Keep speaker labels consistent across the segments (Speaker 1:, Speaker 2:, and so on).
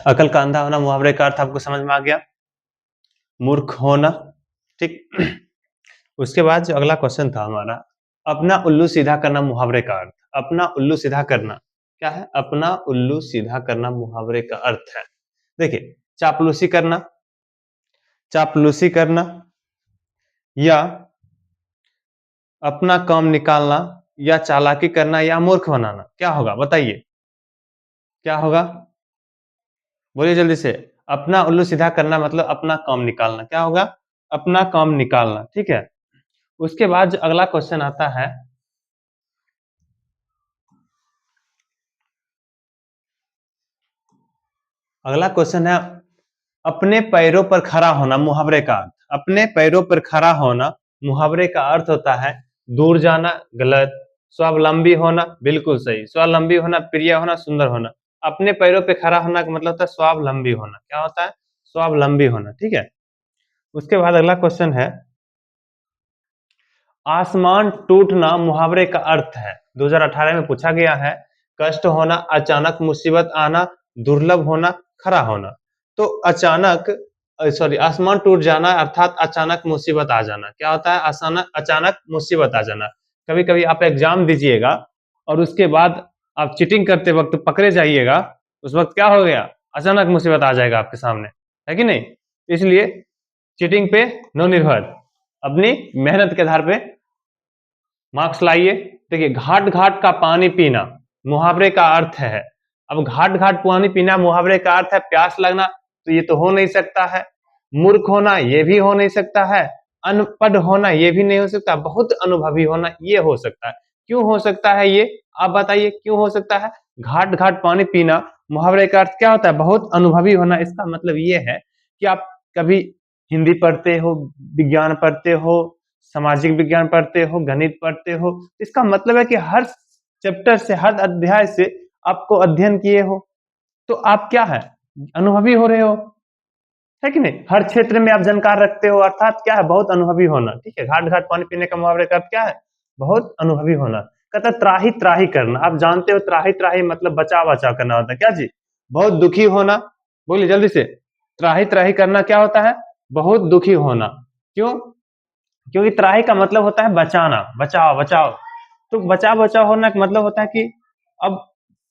Speaker 1: अकल का अंधा होना मुहावरे का अर्थ आपको समझ में आ गया, मूर्ख होना, ठीक। उसके बाद जो अगला क्वेश्चन था हमारा, अपना उल्लू सीधा करना मुहावरे का अर्थ। अपना उल्लू सीधा करना क्या है? अपना उल्लू सीधा करना मुहावरे का अर्थ है। देखिए, चापलूसी करना, चापलूसी करना या अपना काम निकालना या चालाकी करना या मूर्ख बनाना, क्या होगा बताइए, क्या होगा? बोलिए जल्दी से। अपना उल्लू सीधा करना मतलब अपना काम निकालना, क्या होगा? अपना काम निकालना, ठीक है। उसके बाद जो अगला क्वेश्चन आता है, अगला क्वेश्चन है अपने पैरों पर खड़ा होना मुहावरे का अर्थ। अपने पैरों पर खड़ा होना मुहावरे का अर्थ होता है दूर जाना, गलत। स्वावलंबी होना, बिल्कुल सही। स्वावलंबी होना, प्रिय होना, सुंदर होना। अपने पैरों पे खड़ा होना का मतलब होता है स्वावलंबी होना। क्या होता है? स्वावलंबी होना, ठीक है। उसके बाद अगला क्वेश्चन है, आसमान टूटना मुहावरे का अर्थ है। 2018 में पूछा गया है। कष्ट होना, अचानक मुसीबत आना, दुर्लभ होना, खड़ा होना। तो अचानक, सॉरी, आसमान टूट जाना अर्थात अचानक मुसीबत आ जाना। क्या होता है? अचानक मुसीबत आ जाना। कभी कभी आप एग्जाम दीजिएगा और उसके बाद आप चीटिंग करते वक्त पकड़े जाइएगा, उस वक्त क्या हो गया? अचानक मुसीबत आ जाएगा आपके सामने, है कि नहीं? इसलिए चीटिंग पे नो निर्भर, अपनी मेहनत के आधार पे मार्क्स लाइए। देखिए, घाट घाट का पानी पीना मुहावरे का अर्थ है। अब घाट घाट पानी पीना मुहावरे का अर्थ है प्यास लगना, तो ये तो हो नहीं सकता है। मूर्ख होना ये भी हो नहीं सकता है। अनपढ़ होना ये भी नहीं हो सकता। बहुत अनुभवी होना ये हो सकता है। क्यों हो सकता है ये? आप बताइए क्यों हो सकता है? घाट घाट पानी पीना मुहावरे का अर्थ क्या होता है? बहुत अनुभवी होना। इसका मतलब ये है कि आप कभी हिंदी पढ़ते हो, विज्ञान पढ़ते हो, सामाजिक विज्ञान पढ़ते हो, गणित पढ़ते हो, इसका मतलब है कि हर चैप्टर से, हर अध्याय से आपको अध्ययन किए हो, तो आप क्या है? अनुभवी हो रहे हो, है कि नहीं? हर क्षेत्र में आप जानकार रखते हो, अर्थात क्या है? बहुत अनुभवी होना, ठीक है। घाट घाट पानी पीने का मुहावरे का अर्थ क्या है? बहुत अनुभवी होना। कहता त्राही त्राही करना। आप जानते हो त्राही त्राही मतलब बचाव बचाव करना होता है, क्या जी? बहुत दुखी होना। बोलिए जल्दी से। त्राही त्राही करना क्या होता है? बहुत दुखी होना। क्यों? क्योंकि त्राही का मतलब होता है बचाना, बचाव बचाव। तो बचाव बचाव होना का मतलब होता है कि अब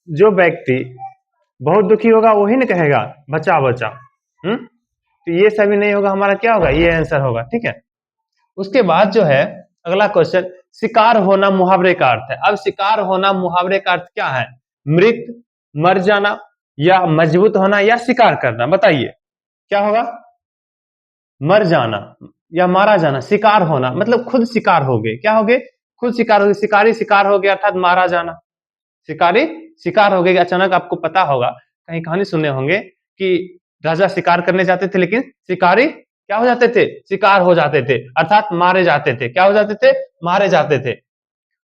Speaker 1: जो व्यक्ति बहुत दुखी होगा वही ना कहेगा बचाव बचाव। तो ये सभी नहीं होगा, हमारा क्या होगा? ये आंसर होगा, ठीक है। उसके बाद जो है अगला क्वेश्चन, शिकार होना मुहावरे का अर्थ है। अब शिकार होना मुहावरे का अर्थ क्या है? मृत, मर जाना या मजबूत होना या शिकार करना, बताइए क्या होगा? मर जाना या मारा जाना। शिकार होना मतलब खुद शिकार हो गए, क्या हो गए? खुद शिकार हो गए। शिकारी शिकार हो गया अर्थात मारा जाना। शिकारी शिकार हो गए। अचानक आपको पता होगा, कहीं कहानी सुने होंगे कि राजा शिकार करने जाते थे, लेकिन शिकारी क्या हो जाते थे? शिकार हो जाते थे, अर्थात मारे जाते थे। क्या हो जाते थे? मारे जाते थे।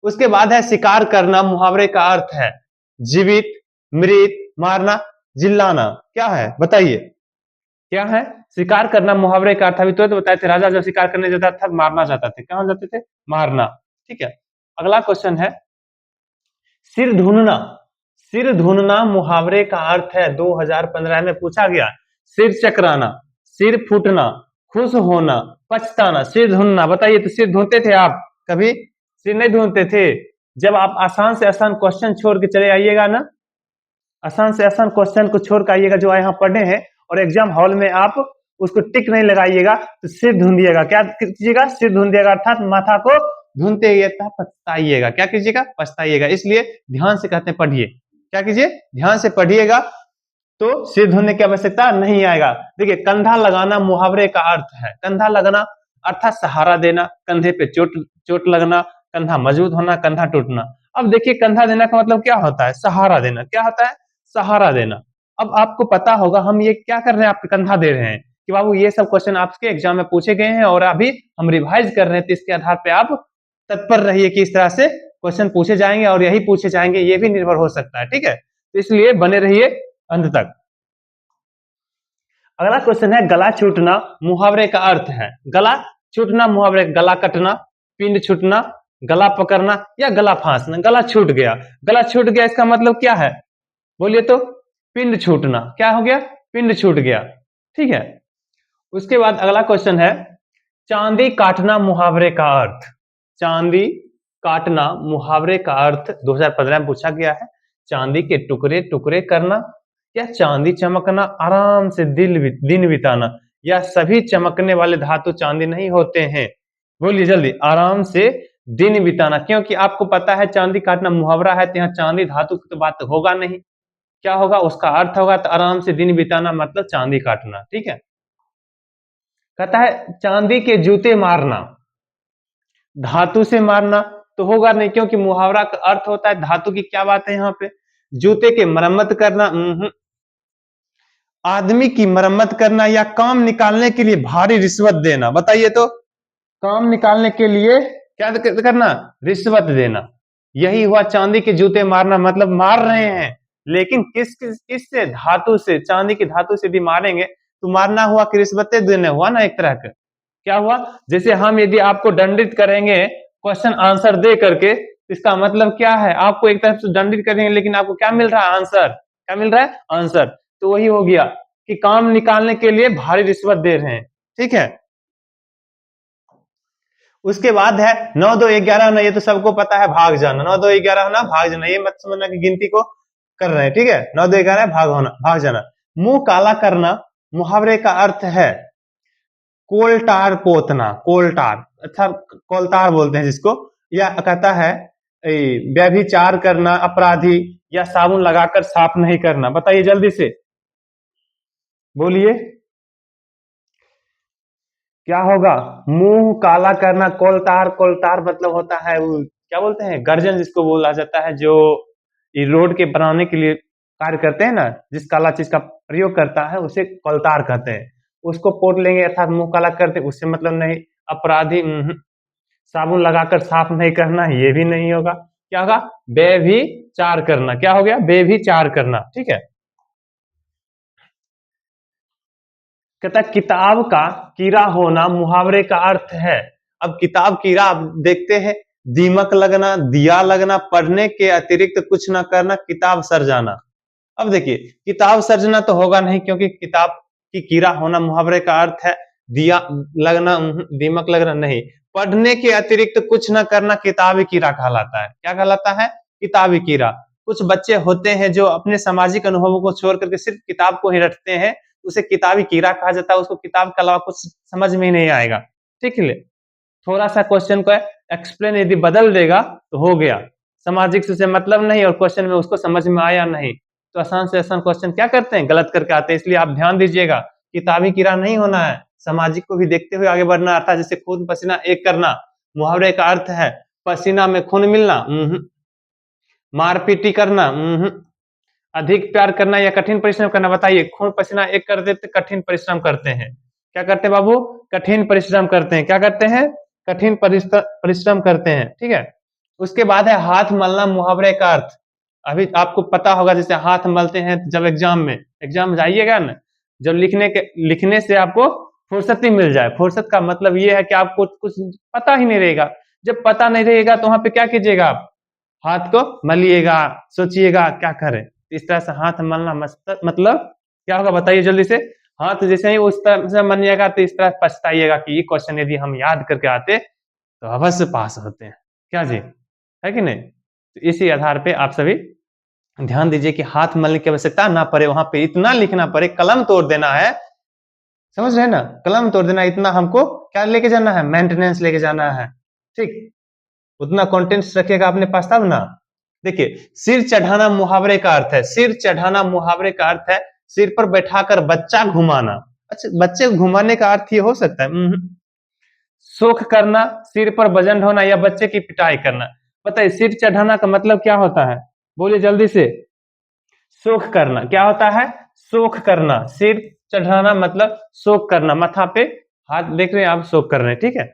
Speaker 1: उसके बाद है शिकार करना मुहावरे का अर्थ है जीवित, मृत, मारना, जिल्लाना। क्या है बताइए? क्या है? शिकार करना मुहावरे का अर्थ अभी तो बताए थे, राजा जब शिकार करने जाता था मारना जाता था। क्या हो जाते थे? मारना, ठीक है। अगला क्वेश्चन है, सिर धुनना। सिर धुनना मुहावरे का अर्थ है, 2015 में पूछा गया। सिर चकराना, सिर फूटना, खुश होना, पछताना, सिर धुनना। बताइए तो सिर धुनते थे आप कभी? सिर नहीं धुनते थे। जब आप आसान से आसान क्वेश्चन छोड़ के चले आइएगा ना, आसान से आसान क्वेश्चन को छोड़ कर आइएगा जो यहाँ पढ़े हैं, और एग्जाम हॉल में आप उसको टिक नहीं लगाइएगा तो सिर धुन दिएगा। क्या कीजिएगा? सिर धुन दिएगा, अर्थात माथा को धुनते पछताइएगा। क्या कीजिएगा? पछताइएगा। इसलिए ध्यान से कहते हैं पढ़िए। क्या कीजिए? ध्यान से पढ़िएगा तो सिर धुनने की आवश्यकता नहीं आएगा। देखिए, कंधा लगाना मुहावरे का अर्थ है। कंधा लगना अर्थात सहारा देना, कंधे पे चोट चोट लगना, कंधा मजबूत होना, कंधा टूटना। अब देखिए, कंधा देना का मतलब क्या होता है? सहारा देना। क्या होता है? सहारा देना। अब आपको पता होगा हम ये क्या कर रहे हैं, आपके कंधा दे रहे हैं कि बाबू ये सब क्वेश्चन आपके एग्जाम में पूछे गए हैं और अभी हम रिवाइज कर रहे हैं, तो इसके आधार पे आप तत्पर रहिए कि इस तरह से क्वेश्चन पूछे जाएंगे और यही पूछे जाएंगे, ये भी निर्भर हो सकता है, ठीक है। तो इसलिए बने रहिए अंत तक। अगला क्वेश्चन है, गला छूटना मुहावरे का अर्थ है। गला छूटना मुहावरे, गला कटना, पिंड छूटना, गला पकड़ना या गला फांसना। गला छूट गया, गला छूट गया इसका मतलब क्या है? बोलिए तो। पिंड छूटना। क्या हो गया? पिंड छूट गया। ठीक है, उसके बाद अगला क्वेश्चन है चांदी काटना मुहावरे का अर्थ। चांदी काटना मुहावरे का अर्थ 2015 में पूछा गया है। चांदी के टुकड़े टुकड़े करना, या चांदी चमकना, आराम से दिन बिताना, या सभी चमकने वाले धातु चांदी नहीं होते हैं। बोलिए जल्दी, आराम से दिन बिताना, क्योंकि आपको पता है चांदी काटना मुहावरा है तो यहाँ चांदी धातु की तो बात होगा नहीं। क्या होगा, उसका अर्थ होगा तो आराम से दिन बिताना मतलब चांदी काटना। ठीक है, कहता है चांदी के जूते मारना, धातु से मारना तो होगा नहीं, क्योंकि मुहावरा का अर्थ होता है धातु की। क्या बात है यहाँ पे, जूते के मरम्मत करना, आदमी की मरम्मत करना, या काम निकालने के लिए भारी रिश्वत देना। बताइए तो, काम निकालने के लिए क्या करना, रिश्वत देना। यही हुआ चांदी के जूते मारना, मतलब मार रहे हैं, लेकिन किस से, धातु से। चांदी की धातु से भी मारेंगे तो मारना हुआ कि रिश्वतें देने हुआ ना, एक तरह का। क्या हुआ, जैसे हम यदि आपको दंडित करेंगे क्वेश्चन आंसर दे करके, इसका मतलब क्या है, आपको एक तरफ से दंडित करेंगे लेकिन आपको क्या मिल रहा है, आंसर। क्या मिल रहा है, आंसर। तो वही हो गया कि काम निकालने के लिए भारी रिश्वत दे रहे हैं। ठीक है, उसके बाद है 9 2 11 होना, ये तो सबको पता है, भाग जाना। 9 2 11 होना, भाग जाना, ये मत समझना कि गिनती को कर रहे हैं। ठीक है, 9 2 11 भाग होना, भाग जाना। मुंह काला करना मुहावरे का अर्थ है कोलटार पोतना, कोलटार, अच्छा कोलतार बोलते हैं जिसको, या कहता है व्यभिचार करना, अपराधी, या साबुन लगाकर साफ नहीं करना। बताइए जल्दी से, बोलिए क्या होगा। मुंह काला करना, कोलतार, कोलतार मतलब होता है वो क्या बोलते हैं, गर्जन जिसको बोला जाता है, जो रोड के बनाने के लिए कार्य करते हैं ना, जिस काला चीज का प्रयोग करता है उसे कोलतार कहते हैं। उसको पोट लेंगे अर्थात मुंह काला करते, उससे मतलब नहीं। अपराधी, साबुन लगाकर साफ नहीं करना, ये भी नहीं होगा। क्या होगा, व्यभिचार करना। क्या हो गया, व्यभिचार करना। ठीक है, कहता है किताब का कीड़ा होना मुहावरे का अर्थ है। अब किताब कीड़ा आप देखते हैं, दीमक लगना, दिया लगना, पढ़ने के अतिरिक्त कुछ ना करना, किताब सर जाना। अब देखिए, किताब सर्जना तो होगा नहीं, क्योंकि किताब की कीड़ा होना मुहावरे का अर्थ है। दिया लगना, दीमक लगना नहीं। पढ़ने के अतिरिक्त कुछ न करना किताबी कीड़ा कहलाता है। क्या कहलाता है, किताबी कीड़ा। कुछ बच्चे होते हैं जो अपने सामाजिक अनुभवों को छोड़ करके सिर्फ किताब को ही रटते हैं, उसे किताबी कीड़ा कहा जाता है। उसको किताब के अलावा कुछ समझ में ही नहीं आएगा। ठीक है, थोड़ा सा क्वेश्चन को एक्सप्लेन यदि बदल देगा तो हो गया, सामाजिक से मतलब नहीं और क्वेश्चन में उसको समझ में आया नहीं, तो आसान से आसान क्वेश्चन क्या करते हैं, गलत करके आते हैं। इसलिए आप ध्यान दीजिएगा, किताबी कीड़ा नहीं होना है, सामाजिक को भी देखते हुए आगे बढ़ना। अर्थात जैसे खून पसीना एक करना, मुहावरे का अर्थ है पसीना में खून मिलना, मारपीटी करना, अधिक प्यार करना, या कठिन परिश्रम करना। बताइए, खून पसीना एक कर देते, कठिन परिश्रम करते हैं। क्या करते हैं बाबू, कठिन परिश्रम करते हैं। क्या करते हैं, कठिन परिश्रम करते हैं। ठीक है, उसके बाद है हाथ मलना मुहावरे का अर्थ। अभी आपको पता होगा, जैसे हाथ मलते हैं जब एग्जाम जाइएगा ना, जब लिखने से आपको फुर्सत ही मिल जाए। फुर्सत का मतलब ये है कि आपको कुछ पता ही नहीं रहेगा। जब पता नहीं रहेगा तो वहां पे क्या कीजिएगा, आप हाथ को मलिएगा, सोचिएगा क्या करें। इस तरह से हाथ मलना मतलब क्या होगा, बताइए जल्दी से। हाथ जैसे ही उस तरह से मलिएगा तो इस तरह पछताइएगा कि ये क्वेश्चन यदि हम याद करके आते तो अवश्य पास होते हैं। क्या जी, है कि नहीं। तो इसी आधार पे आप सभी ध्यान दीजिए कि हाथ मलने की आवश्यकता ना पड़े, वहां पे इतना लिखना पड़े, कलम तोड़ देना है। समझ रहे हैं ना, कलम तोड़ देना, इतना हमको क्या लेके जाना है, मेंटेनेंस लेके जाना है। ठीक, उतना कॉन्टेंट्स रखिएगा अपने पास तब ना। देखिए, सिर चढ़ाना मुहावरे का अर्थ है, सिर चढ़ाना मुहावरे का अर्थ है सिर पर बैठाकर बच्चा घुमाना। अच्छा, बच्चे घुमाने का अर्थ ये हो सकता है। शोक करना, सिर पर वजन ढोना, या बच्चे की पिटाई करना। बताइए, सिर चढ़ाना का मतलब क्या होता है, बोलिए जल्दी से। शोक करना, क्या होता है, शोक करना। सिर चढ़ाना मतलब शोक करना, माथा पे हाथ देख रहे हैं आप, शोक कर रहे हैं। ठीक है,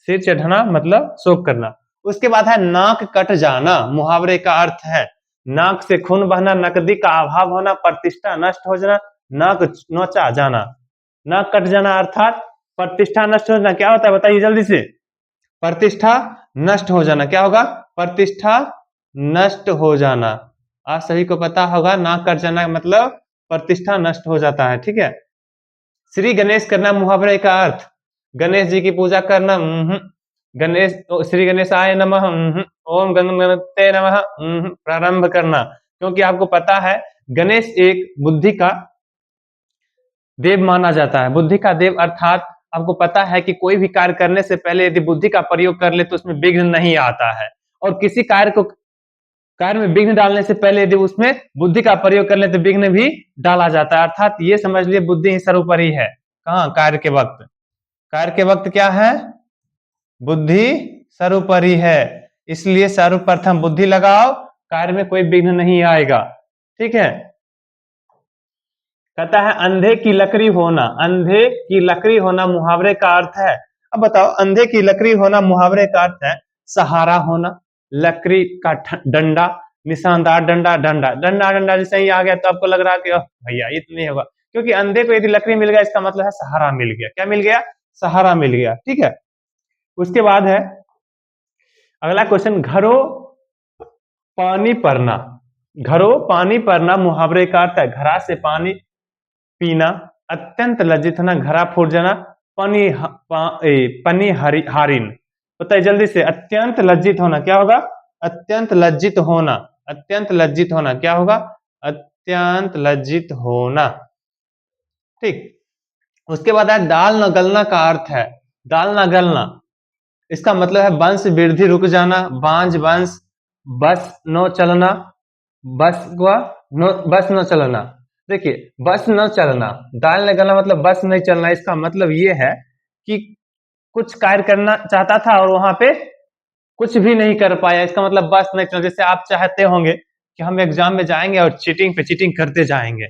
Speaker 1: सिर चढ़ाना मतलब शोक करना। उसके बाद है नाक कट जाना, मुहावरे का अर्थ है नाक से खून बहना, नकदी का अभाव होना, प्रतिष्ठा नष्ट हो जाना, नाक नोचा जाना। नाक कट जाना अर्थात प्रतिष्ठा नष्ट हो जाना। क्या होता है, बताइए जल्दी से। प्रतिष्ठा नष्ट हो जाना। क्या होगा, प्रतिष्ठा नष्ट हो जाना। आप सभी को पता होगा नाक कट जाना मतलब प्रतिष्ठा नष्ट हो जाता है। ठीक है, श्री गणेश करना मुहावरे का अर्थ गणेश जी की पूजा करना, गणेश श्री गणेशाय नमः, ओम गणपते नमः, प्रारंभ करना। क्योंकि आपको पता है गणेश एक बुद्धि का देव माना जाता है। बुद्धि का देव अर्थात आपको पता है कि कोई भी कार्य करने से पहले यदि बुद्धि का प्रयोग कर ले तो उसमें विघ्न नहीं आता है, और किसी कार्य में विघ्न डालने से पहले यदि उसमें बुद्धि का प्रयोग कर ले तो विघ्न भी डाला जाता है। अर्थात ये समझ लिए बुद्धि ही सर्वोपरि है। कहाँ? कार्य के वक्त। कार्य के वक्त क्या है? बुद्धि सर्वोपरि है, इसलिए सर्वप्रथम बुद्धि लगाओ, कार्य में कोई विघ्न नहीं आएगा। ठीक है, कहता है अंधे की लकड़ी होना। अंधे की लकड़ी होना मुहावरे का अर्थ है। अब बताओ, अंधे की लकड़ी होना मुहावरे का अर्थ है सहारा होना, लकड़ी का डंडा, निशानदार डंडा, डंडा जैसे ही आ गया तो आपको लग रहा है कि भैया ये तो नहीं होगा, क्योंकि अंधे को यदि लकड़ी मिल गया इसका मतलब है सहारा मिल गया। क्या मिल गया? सहारा मिल गया। ठीक है, उसके बाद है अगला क्वेश्चन, घरों पानी पड़ना। घरों पानी पड़ना मुहावरे का अर्थ है घड़ा से पानी पीना, अत्यंत लज्जित होना, घड़ा फूट जाना, पनी हारिन। बताइए जल्दी से, अत्यंत लज्जित होना क्या होगा? अत्यंत लज्जित होना। अत्यंत लज्जित होना क्या होगा? अत्यंत लज्जित होना। ठीक, उसके बाद है दाल न गलना का अर्थ है दाल न गलना। इसका मतलब है वंश वृद्धि रुक जाना, बांझ वंश, बस न चलना, बस न चलना। देखिए, बस न चलना, दाल न गलना मतलब बस नहीं चलना। इसका मतलब ये है कि कुछ कार्य करना चाहता था और वहां पे कुछ भी नहीं कर पाया, इसका मतलब बस नहीं चलना। जैसे आप चाहते होंगे कि हम एग्जाम में जाएंगे और चीटिंग पे चीटिंग करते जाएंगे,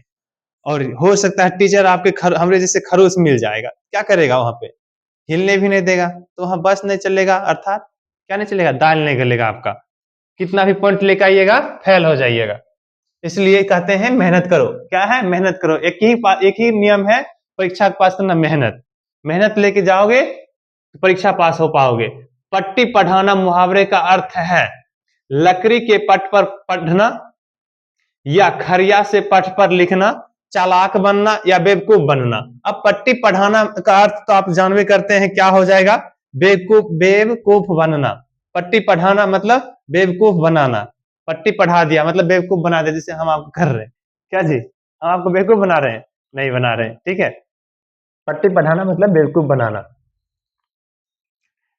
Speaker 1: और हो सकता है टीचर आपके हमरे जैसे खरूस मिल जाएगा, क्या करेगा? वहां पे हिलने भी नहीं देगा, तो वहां बस नहीं चलेगा, अर्थात क्या नहीं चलेगा? दाल नहीं गलेगा आपका, कितना भी पॉइंट लेकर आइएगा फेल हो जाइएगा। इसलिए कहते हैं मेहनत करो। क्या है? मेहनत करो। एक ही नियम है परीक्षा पास करना, मेहनत। मेहनत लेके जाओगे तो परीक्षा पास हो पाओगे। पट्टी पढ़ाना मुहावरे का अर्थ है लकड़ी के पट पर पढ़ना, या खरिया से पट पर लिखना, चालाक बनना या बेवकूफ बनना। अब पट्टी पढ़ाना का अर्थ तो आप जानवे करते हैं क्या हो जाएगा? बेवकूफ बनना। पट्टी पढ़ाना मतलब बेवकूफ बनाना। पट्टी पढ़ा दिया मतलब बेवकूफ बना दिया, जैसे हम आपको कर रहे हैं। क्या जी? हम आपको बेवकूफ बना रहे हैं? नहीं बना रहे हैं। ठीक है, पट्टी पढ़ाना मतलब बेवकूफ बनाना।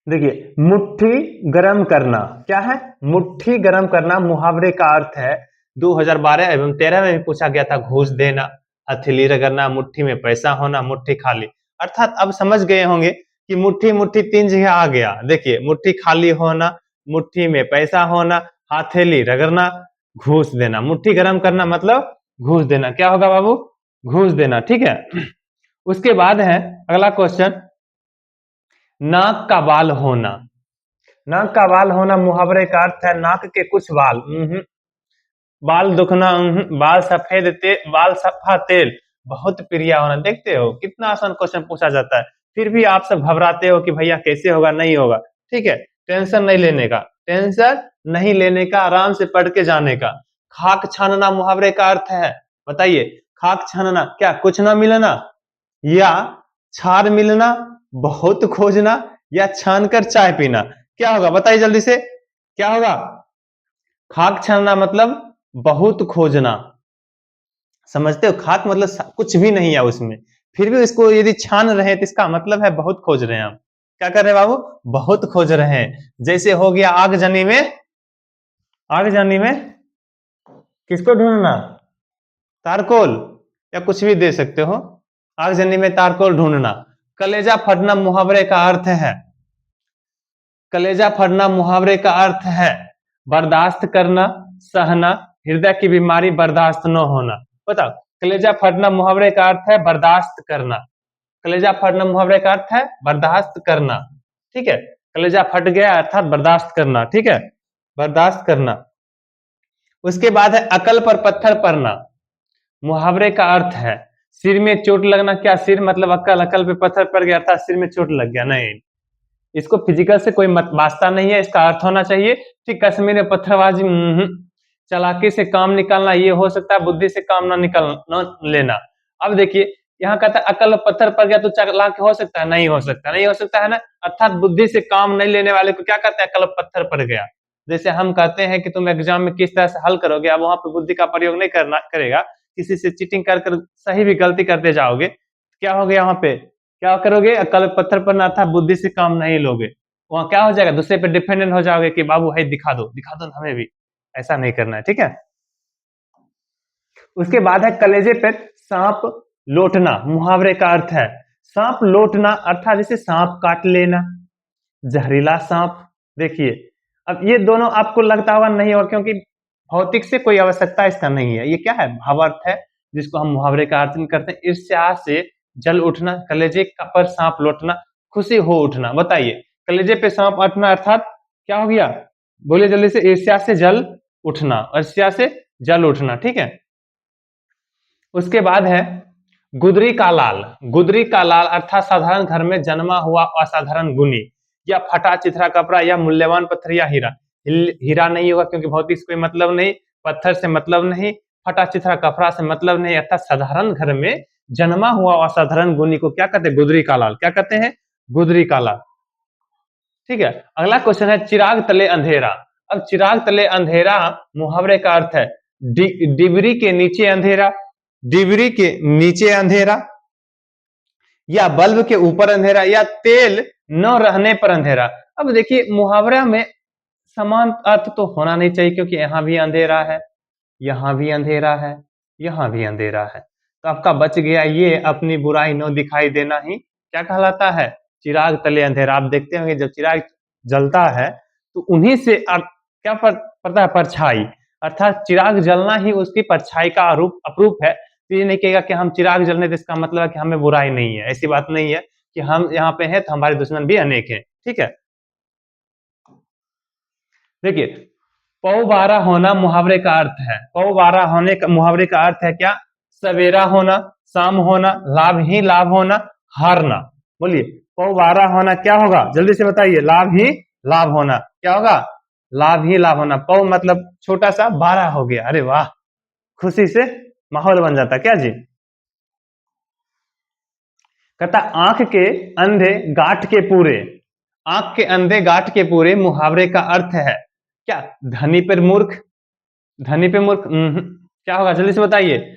Speaker 1: देखिए, मुट्ठी गरम करना क्या है? मुट्ठी गरम करना मुहावरे का अर्थ है 2012 एवं 13 में भी पूछा गया था, घूस देना, हथेली रगड़ना, मुट्ठी में पैसा होना, मुट्ठी खाली। अर्थात अब समझ गए होंगे कि मुट्ठी मुट्ठी 3 जगह आ गया। देखिए, मुट्ठी खाली होना, मुट्ठी में पैसा होना, हथेली रगड़ना, घूस देना। मुट्ठी गरम करना मतलब घूस देना। क्या होगा बाबू? घूस देना। ठीक है, उसके बाद है अगला क्वेश्चन, नाक का बाल होना। नाक का बाल होना मुहावरे का अर्थ है नाक के कुछ बाल, बाल दुखना, बाल सफेद बाल सफा तेल, बहुत प्रिय होना। देखते हो कितना आसान क्वेश्चन पूछा जाता है, फिर भी आप सब घबराते हो कि भैया कैसे होगा, नहीं होगा। ठीक है, टेंशन नहीं लेने का, टेंशन नहीं लेने का, आराम से पढ़ के जाने का। खाक छानना मुहावरे का अर्थ है, बताइए, खाक छानना क्या? कुछ ना मिलना, या छार मिलना, बहुत खोजना, या छानकर चाय पीना। क्या होगा? बताइए जल्दी से, क्या होगा? खाक छानना मतलब बहुत खोजना। समझते हो? खाक मतलब कुछ भी नहीं है उसमें, फिर भी इसको यदि छान रहे हैं तो इसका मतलब है बहुत खोज रहे हैं हम। क्या कर रहे हैं बाबू? बहुत खोज रहे हैं। जैसे हो गया आगजनी में, आगजनी में किसको ढूंढना? तारकोल, या कुछ भी दे सकते हो। आगजनी में तारकोल ढूंढना। कलेजा फटना मुहावरे का अर्थ है, कलेजा फटना मुहावरे का अर्थ है बर्दाश्त करना, सहना, हृदय की बीमारी बर्दाश्त न होना। बताओ, कलेजा फटना मुहावरे का अर्थ है बर्दाश्त करना। कलेजा फटना मुहावरे का अर्थ है बर्दाश्त करना। ठीक है, कलेजा फट गया अर्थात बर्दाश्त करना। ठीक है, बर्दाश्त करना। उसके बाद है अकल पर पत्थर पड़ना मुहावरे का अर्थ है सिर में चोट लगना। क्या? सिर मतलब अकल, अकल पे पत्थर पड़ गया अर्थात सिर में चोट लग गया। नहीं, इसको फिजिकल से कोई वास्ता नहीं है, इसका अर्थ होना चाहिए ठीक कश्मीर में पत्थरबाजी, चालाकी से काम निकालना, ये हो सकता है बुद्धि से काम ना लेना। अब देखिए यहाँ कहता है अकल पत्थर पर गया तो चालाक हो सकता है, नहीं हो सकता, नहीं हो सकता है ना। अर्थात बुद्धि से काम नहीं लेने वाले को क्या कहते हैं, अकल पत्थर पर गया। जैसे हम कहते हैं कि तुम एग्जाम में किस तरह से हल करोगे, अब वहां पे बुद्धि का प्रयोग नहीं करना करेगा, किसी से चीटिंग कर कर सही भी गलती करते जाओगे, क्या हो गया वहां पे, क्या करोगे, अकल पत्थर पर ना था, बुद्धि से काम नहीं लोगे, वहां क्या हो जाएगा, दूसरे पे डिपेंडेंट हो जाओगे कि बाबू है दिखा दो हमें भी। ऐसा नहीं करना है, ठीक है। उसके बाद है कलेजे पे सांप लौटना, मुहावरे का अर्थ है सांप लौटना, अर्थात जैसे सांप काट लेना, जहरीला सांप। देखिए अब ये दोनों आपको लगता होगा नहीं होगा, क्योंकि भौतिक से कोई आवश्यकता इसका नहीं है, ये क्या है, भावार्थ है जिसको हम मुहावरे का अर्थ करते हैं। ईर्ष्या से जल उठना, कलेजे पर सांप लौटना, खुशी हो उठना। बताइए कलेजे पे सांप उठना अर्थात क्या हो गया, बोलिए जल्दी से, ईर्ष्या से जल उठना, ईर्ष्या से जल उठना, ठीक है। उसके बाद है गुदरी का लाल, गुदरी का लाल अर्थात साधारण घर में जन्मा हुआ असाधारण गुणी, या फटा चिथरा कपड़ा, या मूल्यवान पत्थर, या हीरा। हीरा नहीं होगा क्योंकि भौतिक से कोई मतलब नहीं, पत्थर से मतलब नहीं, फटा चिथरा कपड़ा से मतलब नहीं, अर्थात साधारण घर में जन्मा हुआ असाधारण गुणी को क्या कहते हैं, गुदरी का लाल, क्या कहते हैं, गुदरी का लाल, ठीक है। अगला क्वेश्चन है चिराग तले अंधेरा। अब चिराग तले अंधेरा मुहावरे का अर्थ है डिबरी के नीचे अंधेरा, डिबरी के नीचे अंधेरा, या बल्ब के ऊपर अंधेरा, या तेल न रहने पर अंधेरा। अब देखिए मुहावरा में समान अर्थ तो होना नहीं चाहिए, क्योंकि यहां भी अंधेरा है, यहां भी अंधेरा है, यहां भी अंधेरा है, तो आपका बच गया ये अपनी बुराई न दिखाई देना ही क्या कहलाता है, चिराग तले अंधेरा। आप देखते होंगे जब चिराग जलता है तो उन्हीं से आप क्या पड़ता है, परछाई, अर्थात चिराग जलना ही उसकी परछाई का अप्रूप है। तो ये नहीं कहेगा कि हम चिराग जलने तो इसका मतलब है कि हमें बुराई नहीं है, ऐसी बात नहीं है कि हम यहाँ पे हैं तो हमारे दुश्मन भी अनेक हैं, ठीक है। देखिए पौबारा होना मुहावरे का अर्थ है, पौबारा होने का मुहावरे का अर्थ है क्या, सवेरा होना, शाम होना, लाभ ही लाभ होना, हारना। बोलिए पौबारा होना क्या होगा, जल्दी से बताइए, लाभ ही लाभ होना, क्या होगा, लाभ ही लाभ होना। पौ मतलब छोटा सा, बारह हो गया, अरे वाह, खुशी से माहौल बन जाता, क्या जी। कहता आंख के अंधे गांठ के पूरे, आंख के अंधे गांठ के पूरे मुहावरे का अर्थ है क्या, धनी पर मूर्ख, धनी पे मूर्ख, क्या होगा जल्दी से बताइए,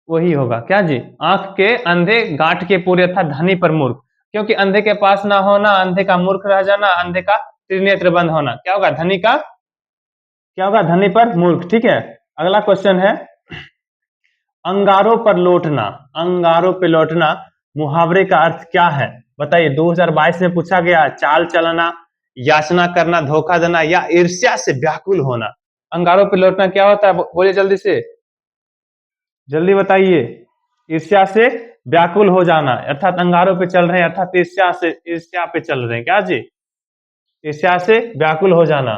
Speaker 1: वही होगा क्या जी, आंख के अंधे गांठ के पूरे था, धनी पर मूर्ख, क्योंकि अंधे के पास ना होना, अंधे का मूर्ख रह जाना, अंधे का त्रिनेत्र बंद होना, क्या होगा, धनी का क्या होगा, धनी पर मूर्ख, ठीक है। अगला क्वेश्चन है अंगारों पर लौटना, अंगारों पे लौटना मुहावरे का अर्थ क्या है, बताइए। 2022 में पूछा गया, चाल चलना, याचना करना, धोखा देना, या ईर्ष्या से व्याकुल होना। अंगारों पे लौटना क्या होता है, बोलिए जल्दी से, जल्दी बताइए, ईर्ष्या से व्याकुल हो जाना, अर्थात अंगारों पे चल रहे हैं, अर्थात ईर्ष्या पे चल रहे हैं, क्या जी, ईर्ष्या से व्याकुल हो जाना,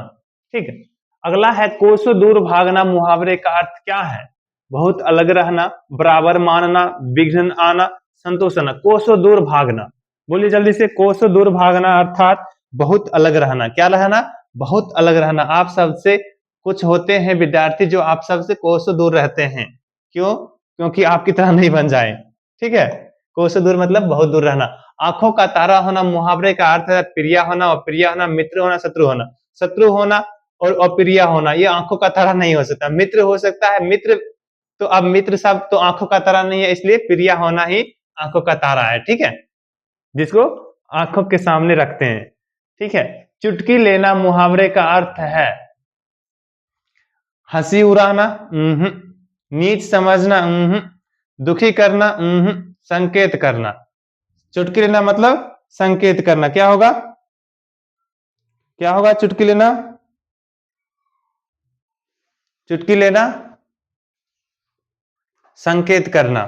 Speaker 1: ठीक है। अगला है कोसों दूर भागना, मुहावरे का अर्थ क्या है, बहुत अलग रहना, बराबर मानना, विघ्न आना, संतोष आना। कोसों दूर भागना, बोलिए जल्दी से, कोसों दूर भागना अर्थात बहुत अलग रहना, क्या रहना, बहुत अलग रहना। आप सबसे कुछ होते हैं विद्यार्थी जो आप सबसे कोसों दूर रहते हैं, क्यों, क्योंकि आपकी तरह नहीं बन जाए, ठीक है। कोसों दूर मतलब बहुत दूर रहना। आंखों का तारा होना मुहावरे का अर्थ है प्रिय होना, अप्रिय होना, मित्र होना, शत्रु होना। शत्रु होना और अप्रिय होना ये आंखों का तारा नहीं हो सकता, मित्र हो सकता है, मित्र तो अब मित्र सब तो आंखों का तारा नहीं है, इसलिए प्रिय होना ही आंखों का तारा है, ठीक है, जिसको आंखों के सामने रखते हैं, ठीक है। चुटकी लेना मुहावरे का अर्थ है हंसी उड़ाना, नीच समझना, दुखी करना, संकेत करना। चुटकी लेना मतलब संकेत करना, क्या होगा, क्या होगा चुटकी लेना, चुटकी लेना संकेत करना,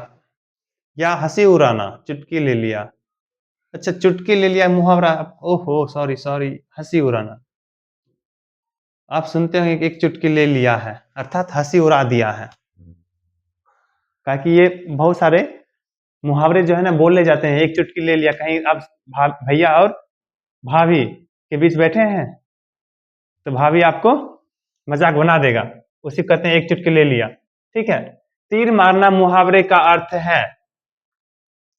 Speaker 1: या हंसी उड़ाना, चुटकी ले लिया, अच्छा चुटकी ले लिया मुहावरा, ओहो सॉरी सॉरी, हंसी उड़ाना। आप सुनते होंगे कि एक चुटकी ले लिया है, अर्थात हंसी उड़ा दिया है, ताकि ये बहुत सारे मुहावरे जो है ना बोले जाते हैं, एक चुटकी ले लिया, कहीं आप भैया और भाभी के बीच बैठे हैं तो भाभी आपको मजाक बना देगा, उसी कहते हैं एक चुटकी ले लिया। ठीक है, तीर मारना मुहावरे का अर्थ है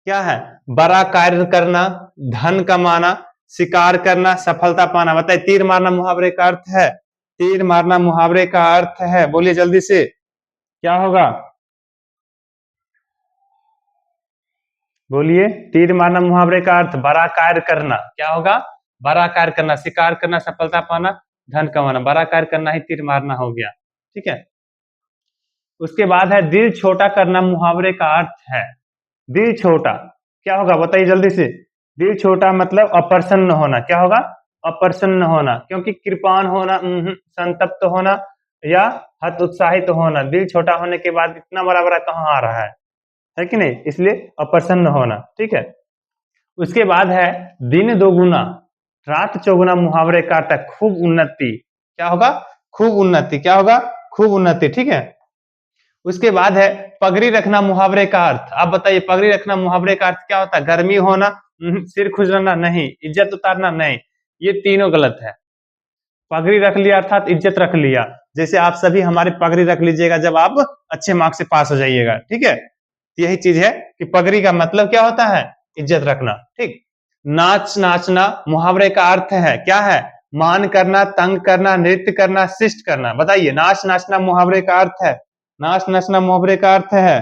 Speaker 1: क्या है? बड़ा कार्य करना, धन कमाना, शिकार करना, सफलता पाना। बताइए, तीर मारना मुहावरे का अर्थ है? तीर मारना मुहावरे का अर्थ है, बोलिए जल्दी से, क्या होगा? बोलिए, तीर मारना मुहावरे का अर्थ बड़ा कार्य करना, क्या होगा? बड़ा कार्य करना, शिकार करना, सफलता पाना, धन कमाना। बड़ा कार्य करना ही तीर मारना हो गया। ठीक है, उसके बाद है दिल छोटा करना मुहावरे का अर्थ है। दिल छोटा क्या होगा? बताइए जल्दी से। दिल छोटा मतलब अप्रसन्न होना, क्या होगा? अप्रसन्न होना, क्योंकि कृपाण होना, संतप्त होना या हतोत्साहित होना। दिल छोटा होने के बाद इतना बड़ा बड़ा कहाँ आ रहा है कि नहीं? इसलिए अप्रसन्न होना। ठीक है, उसके बाद है दिन दोगुना रात चौगुना मुहावरे का अर्थ है खूब उन्नति। क्या होगा? खूब उन्नति। क्या होगा? खूब उन्नति। ठीक है, उसके बाद है पगड़ी रखना मुहावरे का अर्थ। आप बताइए, पगड़ी रखना मुहावरे का अर्थ क्या होता है? गर्मी होना, सिर खुजलाना नहीं, इज्जत उतारना नहीं, ये तीनों गलत है। पगड़ी रख लिया अर्थात इज्जत रख लिया। जैसे आप सभी हमारी पगड़ी रख लीजिएगा जब आप अच्छे मार्क्स से पास हो जाइएगा। ठीक है, यही चीज है कि पगड़ी का मतलब क्या होता है? इज्जत रखना। ठीक, नाच नाचना मुहावरे का अर्थ है क्या है? मान करना, तंग करना, नृत्य करना, शिष्ट करना। बताइए, नाच नाचना मुहावरे का अर्थ है? नाच नाचना मुहावरे का अर्थ है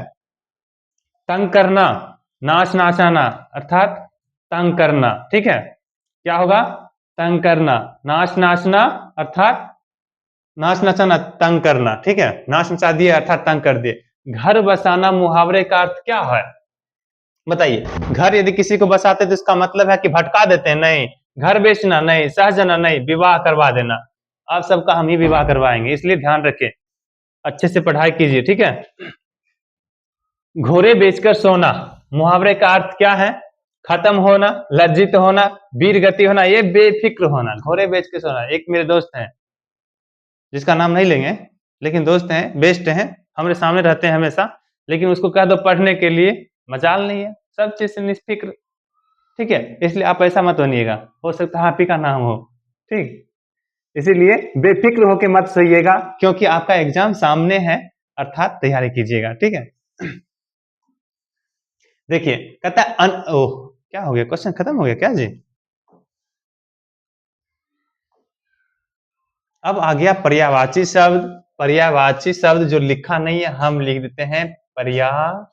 Speaker 1: तंग करना, नाच नाचाना अर्थात तंग करना। ठीक है, क्या होगा? तंग करना। नाच नाचना अर्थात नाच नचाना, तंग करना। ठीक है, नाच नचा दिए अर्थात तंग कर दिए। घर बसाना मुहावरे का अर्थ क्या है? बताइए, घर यदि किसी को बसाते तो इसका मतलब है कि भटका देते हैं? नहीं। घर बेचना नहीं, सहजना नहीं, विवाह करवा देना। आप सबका हम ही विवाह करवाएंगे, इसलिए ध्यान रखें, अच्छे से पढ़ाई कीजिए। ठीक है, घोड़े बेचकर सोना मुहावरे का अर्थ क्या है? खत्म होना, लज्जित होना, वीर गति होना, ये बेफिक्र होना। घोड़े बेच के सोना। एक मेरे दोस्त हैं, जिसका नाम नहीं लेंगे, लेकिन दोस्त हैं, बेस्ट हैं, हमारे सामने रहते हैं हमेशा, लेकिन उसको कह दो पढ़ने के लिए, मजाल नहीं है, सब चीज से निष्फिक्र। ठीक है, इसलिए आप ऐसा मत बनिएगा, हो सकता है आप ही का नाम हो। ठीक, इसीलिए बेफिक्र होके मत सोइएगा, क्योंकि आपका एग्जाम सामने है, अर्थात तैयारी कीजिएगा। ठीक है, देखिए, कहता है ओह, क्या हो गया? क्वेश्चन खत्म हो गया क्या जी? अब आ गया पर्यायवाची शब्द। पर्यायवाची शब्द जो लिखा नहीं है हम लिख देते हैं पर्यायवाची।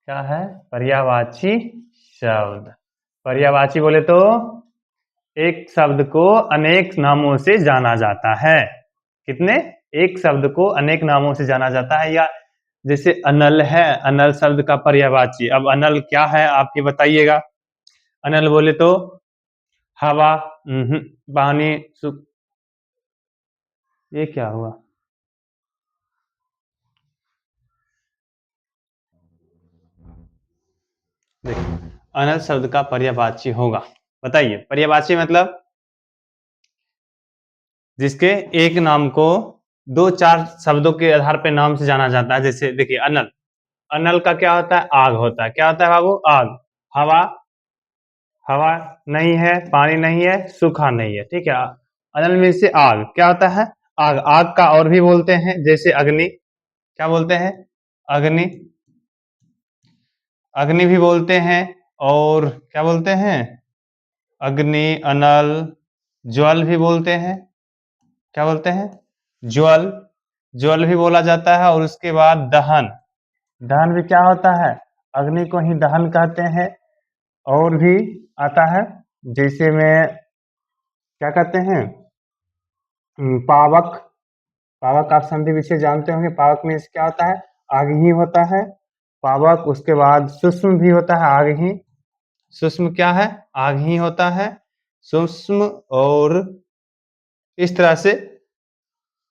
Speaker 1: क्या है? पर्यायवाची शब्द। पर्यायवाची बोले तो एक शब्द को अनेक नामों से जाना जाता है। कितने? एक शब्द को अनेक नामों से जाना जाता है। या जैसे अनल है, अनल शब्द का पर्यायवाची। अब अनल क्या है आप ये बताइएगा। अनल बोले तो हवा, पानी, ये क्या हुआ? देखिए, अनल शब्द का पर्यायवाची होगा। बताइए, पर्यायवाची मतलब जिसके एक नाम को दो चार शब्दों के आधार पर नाम से जाना जाता है। जैसे देखिए, अनल, अनल का क्या होता है? आग होता है। क्या होता है बाबू? आग। हवा, हवा नहीं है, पानी नहीं है, सूखा नहीं है। ठीक है, अनल में से आग क्या होता है? आग। आग का और भी बोलते हैं, जैसे अग्नि। क्या बोलते हैं? अग्नि। अग्नि भी बोलते हैं। और क्या बोलते हैं? अग्नि, अनल, ज्वल भी बोलते हैं। क्या बोलते हैं? ज्वल। ज्वल भी बोला जाता है। और उसके बाद दहन। दहन भी क्या होता है? अग्नि को ही दहन कहते हैं। और भी आता है, जैसे में क्या कहते हैं? पावक। पावक आप संधि विषय जानते होंगे। पावक में क्या होता है? आग ही होता है पावक। उसके बाद सूक्ष्म भी होता है आग ही। सूक्ष्म क्या है? आग ही होता है सूक्ष्म। और इस तरह से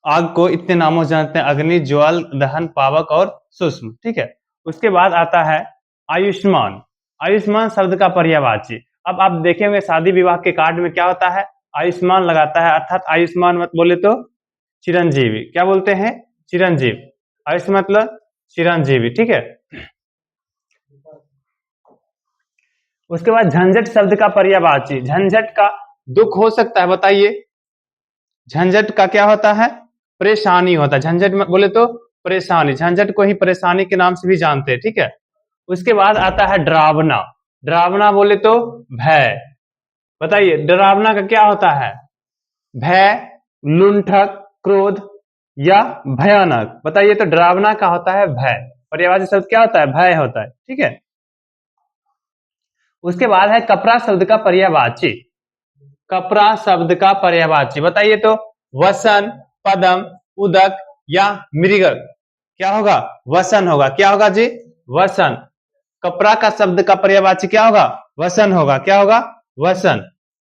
Speaker 1: आग को इतने नामों से जानते हैं: अग्नि, ज्वाल, दहन, पावक और सूक्ष्म। ठीक है, उसके बाद आता है आयुष्मान। आयुष्मान शब्द का पर्यायवाची। अब आप देखेंगे शादी विवाह के कार्ड में क्या होता है? आयुष्मान लगाता है, अर्थात आयुष्मान मत बोले तो चिरंजीवी। क्या बोलते हैं? चिरंजीव। आयुष मतलब चिरंजीवी। ठीक है, उसके बाद झंझट शब्द का पर्यायवाची। झंझट का दुख हो सकता है, बताइए। झंझट का क्या होता है? परेशानी होता है। झंझट में बोले तो परेशानी, झंझट को ही परेशानी के नाम से भी जानते हैं, ठीक है। उसके बाद आता है डरावना। डरावना बोले तो भय। बताइए डरावना का क्या होता है? भय, लुंठक, क्रोध या भयानक। बताइए तो डरावना का होता है भय। पर्यायवाची शब्द क्या होता है? भय होता है, ठीक है। उसके बाद है कपरा शब्द का पर्यायवाची। कपरा शब्द का पर्यायवाची बताइए तो वसन, पदम, उदक या मृग। क्या होगा? वसन होगा। क्या होगा जी? वसन। कपरा का शब्द का पर्यायवाची क्या होगा? वसन होगा। क्या होगा? वसन,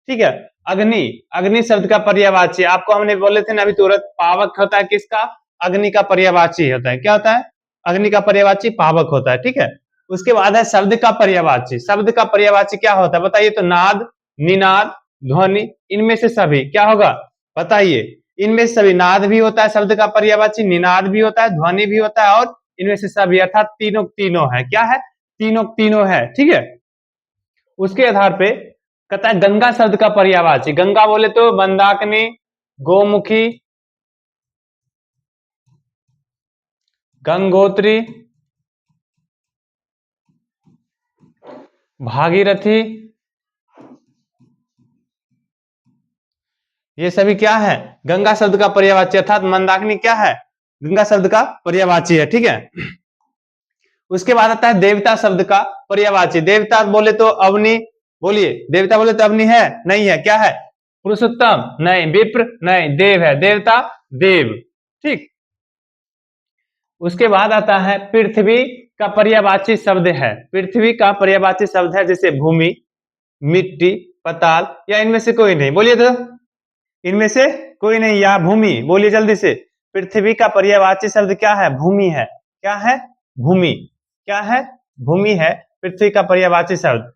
Speaker 1: ठीक है। अग्नि, अग्नि शब्द का पर्यायवाची आपको हमने बोले थे ना अभी तुरंत, पावक होता है किसका? अग्नि का पर्यायवाची होता है। क्या होता है? अग्नि का पर्यायवाची पावक होता है, ठीक है। उसके बाद है शब्द का पर्यायवाची। शब्द का पर्यायवाची क्या होता है? बताइए तो नाद, निनाद, ध्वनि, इनमें से सभी क्या होगा? बताइए। इनमें से सभी, नाद भी होता है शब्द का पर्यायवाची, निनाद भी होता है, ध्वनि भी होता है और इनमें से सभी अर्थात तीनों तीनों है। क्या है? तीनों तीनों है, ठीक है। उसके आधार पे कहता है गंगा शब्द का पर्यायवाची। गंगा बोले तो मंदाकिनी, गोमुखी, गंगोत्री, भागीरथी, ये सभी क्या है? गंगा शब्द का पर्यायवाची। अर्थात मंदाकिनी क्या है? गंगा शब्द का पर्यायवाची है, ठीक है। उसके बाद आता है देवता शब्द का पर्यायवाची। देवता बोले तो अवनी। बोलिए, देवता बोले तो अवनी है? नहीं है। क्या है? पुरुषोत्तम? नहीं। विप्र? नहीं। देव है। देवता देव, ठीक। उसके बाद आता है पृथ्वी का पर्यायवाची शब्द है। पृथ्वी का पर्यायवाची शब्द है जैसे भूमि, मिट्टी, पताल या इनमें से कोई नहीं। बोलिए तो इनमें से कोई नहीं या भूमि। बोलिए जल्दी से। पृथ्वी का पर्यायवाची शब्द क्या है? भूमि है। क्या है? भूमि। क्या है? भूमि है पृथ्वी का पर्यायवाची शब्द।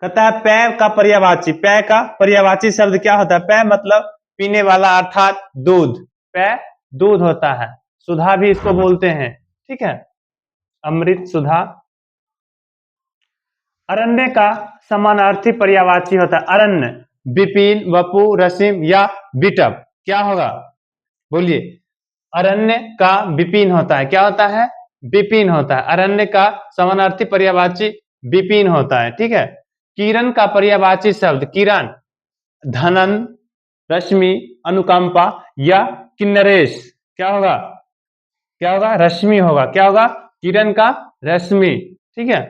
Speaker 1: कहता है पेय का पर्यायवाची। पेय का पर्यायवाची शब्द क्या होता है? पेय मतलब पीने वाला अर्थात दूध। पेय दूध होता है। सुधा भी इसको बोलते हैं, ठीक है। अमृत, सुधा। अरण्य का समानार्थी पर्यायवाची होता है अरण्य। विपिन, वपु, रसिम या विटप। क्या होगा? बोलिए। अरण्य का विपिन होता है। क्या होता है? विपिन होता है। अरण्य का समानार्थी पर्यायवाची विपिन होता है, ठीक है। किरण का पर्यायवाची शब्द किरण, धनन, रश्मि, अनुकंपा या किन्नरेश। क्या होगा? क्या होगा? रश्मि होगा। क्या होगा? किरण का रश्मि, ठीक है।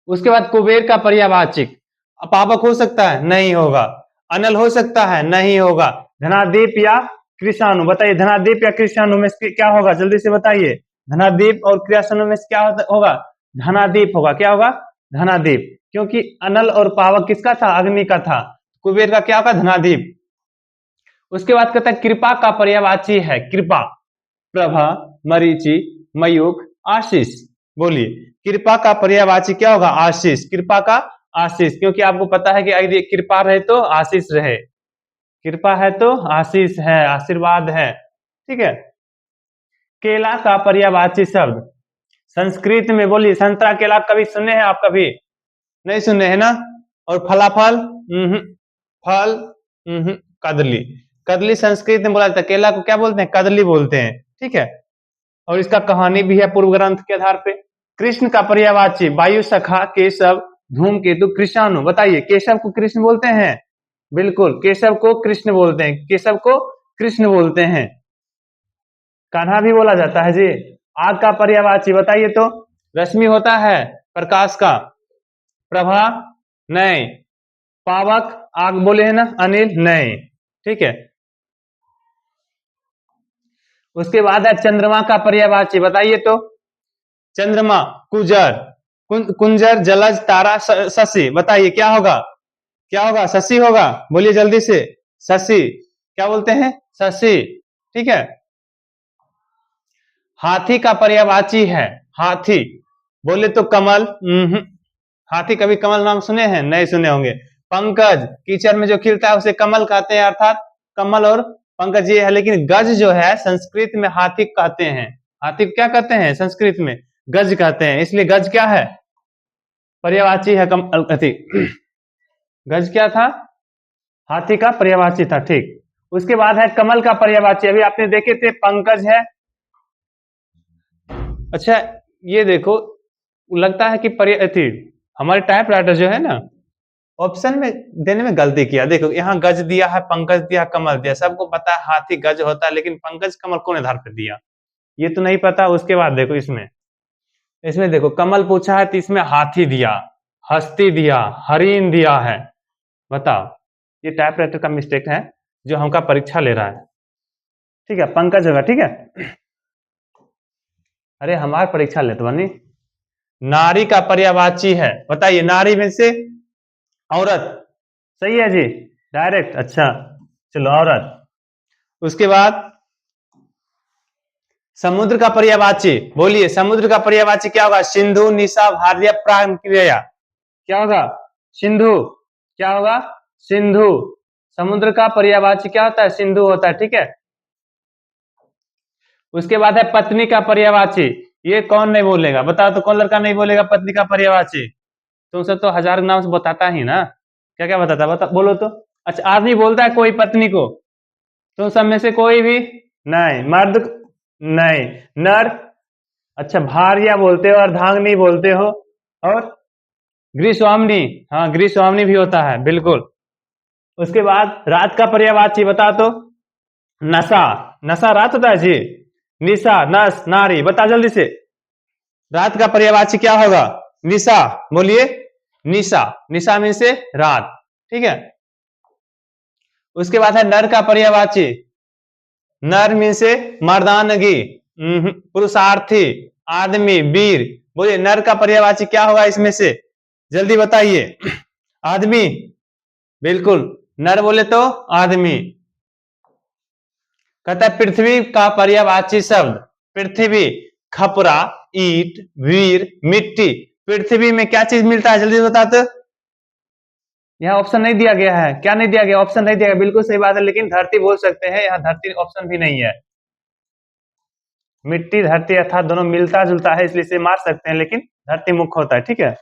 Speaker 1: उसके बाद कुबेर का पर्यायवाचिक। पावक हो सकता है? नहीं होगा। अनल हो सकता है? नहीं होगा। धनादीप या कृषाणु। बताइए धनादीप या कृषाणु में से क्या होगा? जल्दी से बताइए। धनादीप और कृषाणु में से क्या होगा? धनादीप होगा। क्या होगा? धनादीप। क्योंकि अनल और पावक किसका था? अग्नि का था। कुबेर का क्या होगा? धनादीप। उसके बाद कहता है कृपा का पर्यायवाची है कृपा। प्रभा, मरीचि, मयूख, आशीष। बोलिए कृपा का पर्यायवाची क्या होगा? आशीष। कृपा का आशीष, क्योंकि आपको पता है कि यदि कृपा रहे तो आशीष रहे। कृपा है तो आशीष है, आशीर्वाद है, ठीक है। केला का पर्यायवाची शब्द संस्कृत में। बोलिए संतरा, केला कभी सुने हैं आप? कभी नहीं सुने हैं ना। और फलाफल? फल? कदली। कदली संस्कृत में बोला जाता है। केला को क्या बोलते हैं? कदली बोलते हैं, ठीक है। और इसका कहानी भी है पूर्व ग्रंथ के आधार पे। कृष्ण का पर्यायवाची वायु, सखा, केशव, धूमकेतु, कृषाणु। बताइए केशव को कृष्ण बोलते हैं? बिल्कुल, केशव को कृष्ण बोलते हैं। केशव को कृष्ण बोलते हैं। कान्हा भी बोला जाता है जी। आग का पर्यायवाची बताइए तो? रश्मि होता है प्रकाश का। प्रभा? नहीं। पावक? आग बोले है ना अनिल? नहीं, ठीक है। उसके बाद है चंद्रमा का पर्यायवाची। बताइए तो? चंद्रमा कुजर, कुंजर, जलज, तारा, शशि। बताइए क्या होगा? क्या होगा? शशि होगा। बोलिए जल्दी से। शशि। क्या बोलते हैं? शशि, ठीक है। हाथी का पर्यायवाची है हाथी। बोले तो कमल। हाथी कभी कमल नाम सुने हैं? नहीं सुने होंगे। पंकज, कीचड़ में जो खिलता है उसे कमल कहते हैं, अर्थात कमल और पंकज ये है। लेकिन गज जो है संस्कृत में हाथी कहते हैं। हाथी क्या कहते हैं संस्कृत में? गज कहते हैं। इसलिए गज क्या है? पर्यायवाची है गज क्या था? हाथी का पर्यायवाची था, ठीक। उसके बाद है कमल का पर्यायवाची, अभी आपने देखे थे पंकज है। अच्छा ये देखो, लगता है कि हमारे टाइप राइटर जो है ना, ऑप्शन में देने में गलती किया। देखो यहाँ गज दिया है, पंकज दिया, कमल दिया, सबको पता है हाथी गज होता है, लेकिन पंकज कमल कौन आधार पर दिया, ये तो नहीं पता। उसके बाद देखो इसमें देखो कमल पूछा है तो इसमें हाथी दिया, हस्ती दिया, हरिण दिया है। बताओ, ये टाइप राइटर का मिस्टेक है जो हमका परीक्षा ले रहा है। ठीक है, पंकज होगा, ठीक है। अरे हमारी परीक्षा लेते बनी। नारी का पर्यायवाची है, बताइए, नारी में से औरत, सही है जी, डायरेक्ट। अच्छा चलो, औरत। उसके बाद समुद्र का पर्यायवाची, बोलिए समुद्र का पर्यायवाची क्या होगा? सिंधु, निशा, भारतीय, प्राक्रिया, क्या होगा? सिंधु। क्या होगा? सिंधु। समुद्र का पर्यायवाची क्या होता है? सिंधु होता है, ठीक है। उसके बाद है पत्नी का पर्यायवाची, ये कौन नहीं बोलेगा? बताओ तो, कौन लड़का नहीं बोलेगा पत्नी का पर्यायवाची? तुम सब तो हजार नाम से बताता ही ना, क्या क्या बताता, बता बोलो तो। अच्छा, आदमी बोलता है कोई पत्नी को? तुम सब में से कोई भी नहीं? मर्द नहीं, नर? अच्छा, भार्या बोलते हो, अर्धांगिनी बोलते हो, और गृहस्वामिनी, हाँ गृहस्वामिनी भी होता है, बिल्कुल। उसके बाद रात का पर्यायवाची बता तो। नशा, नशा रात होता है जी। निशा, नस, नारी, बता जल्दी से। रात का पर्यायवाची क्या होगा? निशा, बोलिए निशा। निशा में से रात, ठीक है। उसके बाद है नर का पर्यायवाची, नर में से मर्दानगी, पुरुषार्थी, आदमी, वीर। बोलिए नर का पर्यायवाची क्या होगा इसमें से? जल्दी बताइए। आदमी, बिल्कुल, नर बोले तो आदमी। कहता है पृथ्वी का पर्यायवाची शब्द, पृथ्वी, खपरा, ईट, वीर, मिट्टी। पृथ्वी में क्या चीज मिलता है, जल्दी बता तो। यहाँ ऑप्शन नहीं दिया गया है, क्या नहीं दिया गया? ऑप्शन नहीं दिया गया, बिल्कुल सही बात है, लेकिन धरती बोल सकते हैं, यहाँ धरती ऑप्शन भी नहीं है। मिट्टी धरती अर्थात दोनों मिलता जुलता है, इसलिए इसे मार सकते हैं, लेकिन धरती मुख्य होता है, ठीक है।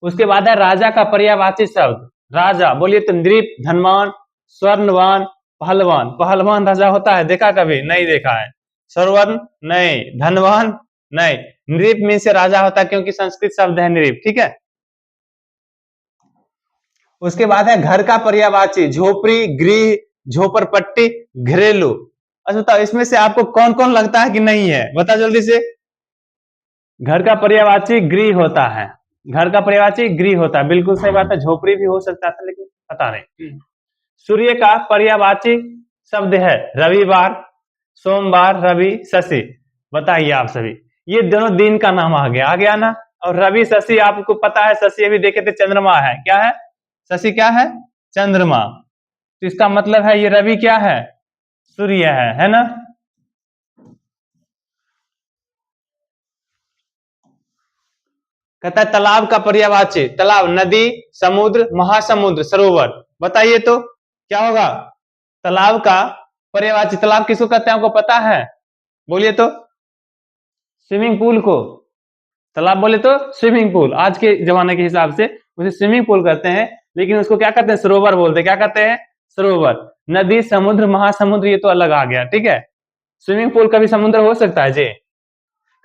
Speaker 1: उसके बाद है राजा का पर्यायवाची शब्द, राजा, बोलिए तो नृप, धनवान, स्वर्णवान, पहलवान। पहलवान राजा होता है, देखा कभी? नहीं देखा है। स्वर्ण नहीं, धनवान नहीं, नृप में से राजा होता है, क्योंकि संस्कृत शब्द है नृप, ठीक है। उसके बाद है घर का पर्यायवाची, झोपड़ी, गृह, झोपड़पट्टी, घरेलू। अच्छा बताओ, इसमें से आपको कौन कौन लगता है कि नहीं है? बता जल्दी से। घर का पर्यायवाची गृह होता है, घर का पर्यायवाची गृह होता है, बिल्कुल सही बात है। झोपड़ी भी हो सकता था, लेकिन पता नहीं। सूर्य का पर्यायवाची शब्द है रविवार, सोमवार, रवि, शशि। बताइए आप सभी, ये दोनों दिन का नाम आ गया ना। और रवि, शशि आपको पता है, शशि अभी देखे थे चंद्रमा है, क्या है? शशि क्या है? चंद्रमा। तो इसका मतलब है ये रवि क्या है? सूर्य है ना। कहता है तालाब का पर्यायवाची, तालाब, नदी, समुद्र, महासमुद्र, सरोवर। बताइए तो क्या होगा तालाब का पर्यायवाची? तालाब किसको कहते हैं, आपको पता है? बोलिए तो। स्विमिंग पूल को तालाब बोले तो स्विमिंग पूल, आज के जमाने के हिसाब से उसे स्विमिंग पूल कहते हैं, लेकिन उसको क्या कहते हैं? सरोवर बोलते हैं। क्या कहते हैं? सरोवर। नदी, समुद्र, महासमुद्र, ये तो अलग आ गया, ठीक है। स्विमिंग पूल कभी समुद्र हो सकता है जी?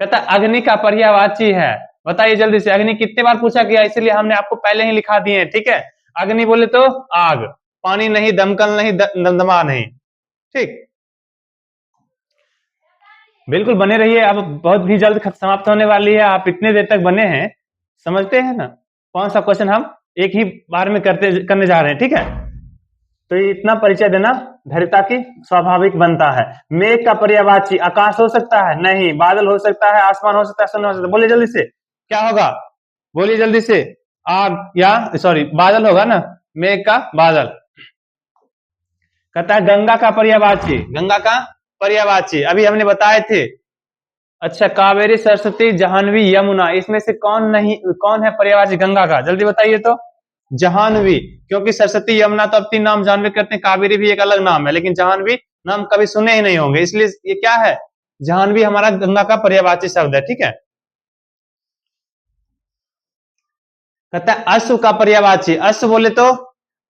Speaker 1: कहता अग्नि का पर्यायवाची है, बताइए जल्दी से। अग्नि कितने बार पूछा गया, इसलिए हमने आपको पहले ही लिखा दिए, ठीक है। अग्नि बोले तो आग, पानी नहीं, दमकल नहीं, दमदमा नहीं, ठीक। बिल्कुल बने रहिए, अब बहुत भी जल्द समाप्त होने वाली है। आप इतने देर तक बने हैं, समझते हैं ना कौन सा क्वेश्चन हम एक ही बार में करने जा रहे हैं, ठीक है। तो इतना परिचय देना धैर्यता की स्वाभाविक बनता है। मेघ का पर्यायवाची आकाश हो सकता है? नहीं। बादल हो सकता है, आसमान हो सकता है, शून्य हो सकता है। बोलिए जल्दी से, क्या होगा? बोलिए जल्दी से। आग, या सॉरी बादल होगा ना, मेघ का बादल। कहता है गंगा का पर्यायवाची, गंगा का पर्यायवाची अभी हमने बताए थे। अच्छा, कावेरी, सरस्वती, जाह्नवी, यमुना, इसमें से कौन है पर्यायवाची गंगा का? जल्दी बताइए तो। जाह्नवी, क्योंकि सरस्वती, यमुना तो अब 3 नाम जानवे करते हैं, कावेरी भी एक अलग नाम है, लेकिन जाह्नवी नाम कभी सुने ही नहीं होंगे, इसलिए ये क्या है? जाह्नवी हमारा गंगा का पर्यायवाची शब्द है, ठीक है। कहता है अश्व का पर्यायवाची, अश्व बोले तो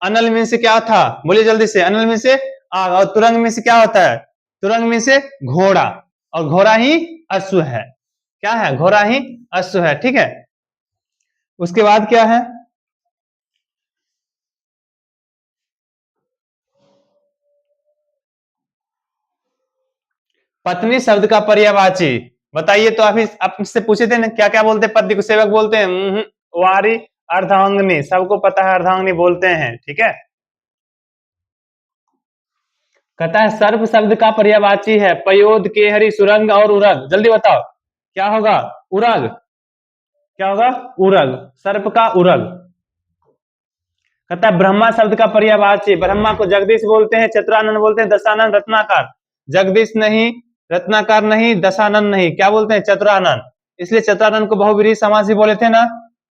Speaker 1: अनल में से क्या था, बोलिए जल्दी से, अनल में से आग, और तुरंग में से क्या होता है, तुरंग में से घोड़ा, और घोड़ा ही अश्व है, क्या है, घोड़ा ही अश्व है, ठीक है। उसके बाद क्या है, पत्नी शब्द का पर्यायवाची बताइए। तो आपसे पूछे थे ना, क्या क्या बोलते हैं, पति को सेवक बोलते हैं, वारी, अर्धांगिनी, सबको पता है अर्धांगिनी बोलते हैं, ठीक है। कहता है सर्प शब्द का पर्यायवाची है पयोद, केहरी, सुरंग और उरग, जल्दी बताओ क्या होगा, उरग, क्या होगा, उरग, सर्प का उरग। कहता है ब्रह्मा शब्द का पर्यायवाची, ब्रह्मा को जगदीश बोलते हैं, चतुरानंद बोलते हैं, दशानंद, रत्नाकर, जगदीश नहीं, रत्नाकर नहीं, दशानंद नहीं, क्या बोलते हैं, चतुरानंद, इसलिए चतुरानंद को बहुव्रीहि समास ही बोले थे ना,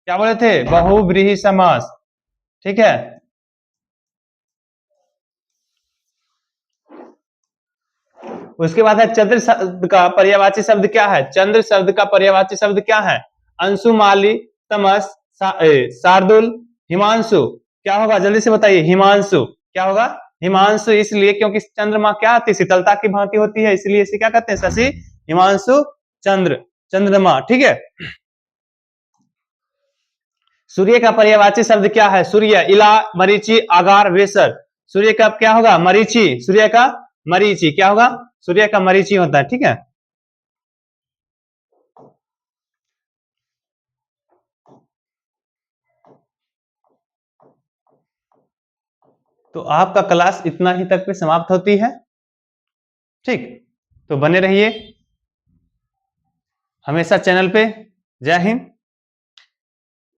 Speaker 1: क्या बोले थे, बहुव्रीहि समास, ठीक है। उसके बाद है चंद्र शब्द का पर्यायवाची शब्द क्या है, चंद्र शब्द का पर्यायवाची शब्द क्या है, अंशुमाली, तमस, शार्दुल, हिमांशु, क्या होगा जल्दी से बताइए, हिमांशु, क्या होगा, हिमांशु, इसलिए क्योंकि चंद्रमा क्या आती है, शीतलता की भांति होती है, इसलिए इसे क्या कहते हैं, शशि हिमांशु चंद्र, चंद्रमा, ठीक है। सूर्य का पर्यायवाची शब्द क्या है, सूर्य, इला, मरीचि, आगार, वेसर, सूर्य का क्या होगा, मरीचि, सूर्य का मरीचि, क्या होगा, सूर्य का मरीचि होता है, ठीक है। तो आपका क्लास इतना ही तक पे समाप्त होती है, ठीक। तो बने रहिए हमेशा चैनल पे। जय हिंद।